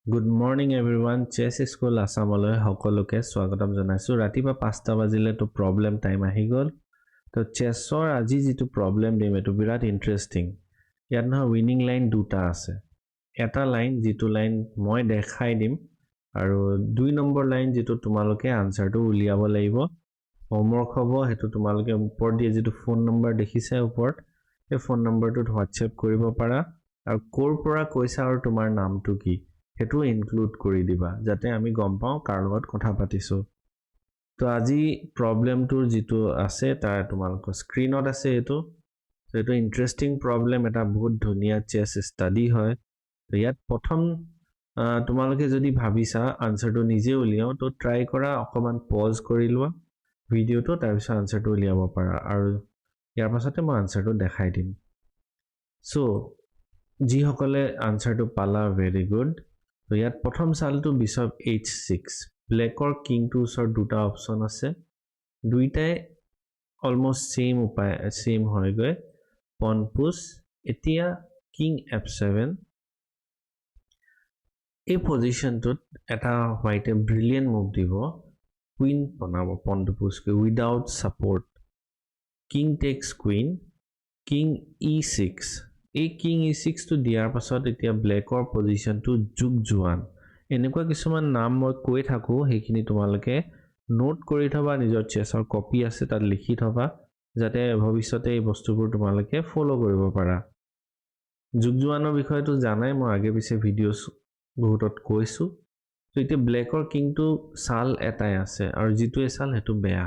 Good morning everyone. Chess School Asamলৈ সকলোকে স্বাগতম জনাইছো। ৰাতিপুৱা 5টা বাজিলে তো প্ৰবলেম টাইম আহি গল। তো চেছৰ আজি যেটো প্ৰবলেম দিম এটো বিৰাট ইন্টাৰেষ্টিং। ইয়াত নহয় উইনিং লাইন দুটা আছে। এটা লাইন যেটো লাইন মই দেখাই দিম আৰু 2 নম্বৰ লাইন যেটো তোমালোকে আনসাৰটো উলিয়াব লাগিব। হোমৱৰ্ক হ'ব হেতু তোমালোকে ওপৰত দিয়ে যেটো ফোন নম্বৰ দেখিছে ওপৰত এই ফোন নম্বৰটোত হোৱাটসএপ কৰিব পাৰা আৰু কোৰ পৰা কৈছা আৰু তোমাৰ নামটো কি হেতু ইনক্লুড কৰি দিবা যাতে আমি গম পাও কাৰ লগত কথা পাতিছো। তো আজি প্ৰবলেমটোৰ যেটো আছে তাৰ তোমালোকৰ স্ক্ৰিনত আছে এটো। তো এটো ইন্টাৰেষ্টিং প্ৰবলেম এটা বহুত ধুনিয়া চেছ ষ্টাডি হয়। তো ইয়াত প্ৰথম তোমালোকে যদি ভাবিছা আনসাৰটো নিজে উলিয়াও তো ট্ৰাই কৰা অকমান পজ কৰি লোৱা ভিডিওটো তাৰ পিছত আনসাৰটো উলিয়াব পাৰা আৰু ইয়াৰ পাছতে মই আনসাৰটো দেখাই দিম। সো যি সকলে আনসাৰটো পালা ভেৰি গুড। তো ইয়াত প্ৰথম চালটো বিশপ h6 ব্লেকৰ কিং টু ওচৰ দুটা অপচন আছে দুইটাই অলমোস্ট সেম উপায় সেম হৈ গৈ পন পুশ এতিয়া কিং f7 এই পজিশনটোত এটা হোৱাইটে ব্ৰিলিয়েন্ট মুভ দিব কুইন বনাব পনটো পুশ কৰি without support king takes queen king e6 এই কিং e6 টো দিয়াৰ পাছত এতিয়া ব্লেকৰ পজিশনটো যুগজুৱান এনেকুৱা কিছুমান নাম মই কৈ থাকো হেখিনি তোমালোকে নোট কৰি থবা নিজৰ চেছৰ কপি আছে তাত লিখি থবা যাতে ভৱিষ্যতে এই বস্তুবোৰ তোমালোকে ফলো কৰিব পাৰা। যুগজুৱানৰ বিষয়টো জানাই মই আগে পিছে ভিডিওস বহুতত কৈছো। তো এতিয়া ব্লেকৰ কিংটো সাল এটাই আছে আৰু যেটোৱে সাল হেতু বেয়া।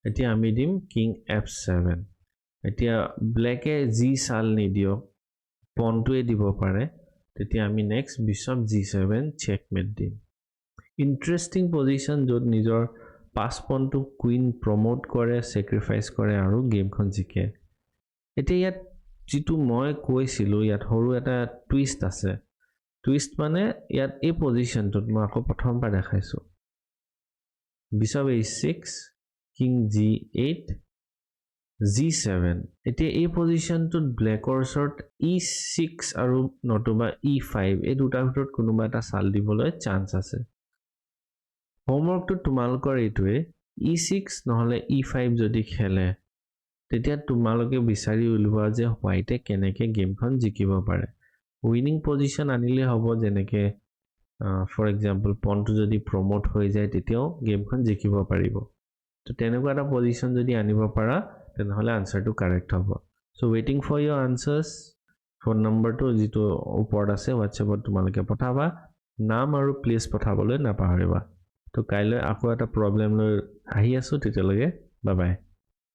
এতিয়া আমি দিম কিং f7 এতিয়া ব্লেকে জি সাল নিদিও পনটোৱে দিব পাৰে তেতিয়া আমি নেক্সট বিশপ g7 চেকমেট দিম। ইন্টাৰেষ্টিং পজিশন যত নিজৰ পাস পনটো কুইন প্ৰমোট কৰে স্যাক্ৰিফাইস কৰে আৰু গেমখন জিকে। এতিয়া ইয়াত যেটো মই কৈছিলো ইয়াত হৰু এটা টুইষ্ট আছে। টুইষ্ট মানে ইয়াত এই পজিশনটোত মই আকৌ প্ৰথমবাৰ দেখাইছো bishop h6 king g8 g7 এতিয়া এই পজিশনটোত ব্লেকৰ ওচৰত e6 আৰু নতুবা e5 এই দুটাৰ ভিতৰত কোনোবা এটা চাল দিবলৈ চান্স আছে। হোমৱৰ্কটো তোমালোকৰ এইটোৱে e6 নহলে e5 যদি খেলে তেতিয়া তোমালোকে বিচাৰি উলিওৱা যে হোৱাইটে কেনেকে গেমখন জিকিব পাৰে। উইনিং পজিশন আনিলে হ'ব যেনেকে ফৰ এক্সাম্পল পনটো যদি প্ৰমোট হৈ যায় তেতিয়াও গেমখন জিকিব পাৰিব। তো তেনেকুৱা এটা পজিশন যদি আনিব পাৰা তেনেহলে আনসাৰটো কাৰেক্ট হ'ব। So waiting for your answers phone নম্বৰটো যেটো ওপৰত আছে হোৱাটসএপত তোমালোকে পঠাবা নাম আৰু প্লেস পঠাবলৈ নাপাহৰিবা। তো কাইলৈ আকৌ এটা প্ৰবলেম লৈ আহি আছো তেতিয়ালৈকে বাই বাই।